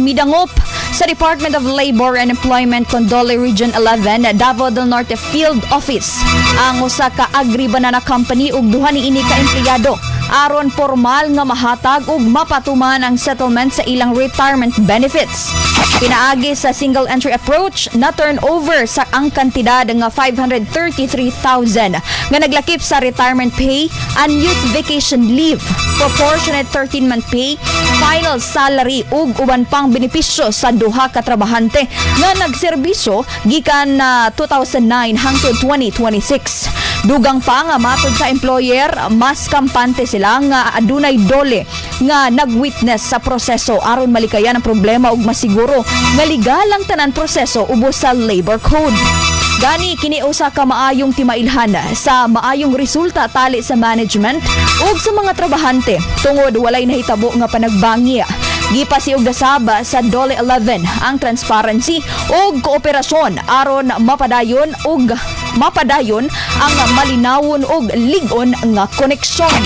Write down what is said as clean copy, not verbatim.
midangop sa Department of Labor and Employment Condole Region 11 Davao del Norte Field Office ang usa ka agri-banana company ug duha niini ka empleyado aron formal nga mahatag ug mapatuman ang settlement sa ilang retirement benefits. Pinaagi sa single entry approach na turnover sa ang kantidad nga 533,000 nga naglakip sa retirement pay, unused vacation leave, proportionate 13-month pay, final salary ug uban pang benepisyo sa duha ka trabahante nga nagserbisyo gikan 2009 hangtod 2026. Dugang pa nga matod sa employer, mas kampante sila nga adunay dole nga nagwitness sa proseso aron malikayan ang problema ug masiguro nga legal ang tanan proseso ubos sa labor code. Gani kini usa ka maayong timailhan sa maayong resulta tali sa management ug sa mga trabahante tungod walay nahitabo nga panagbangi. Gipasiog dasaba sa Dole 11 ang transparency ug kooperasyon aron mapadayon ang malinawon ug lig-on nga koneksyon.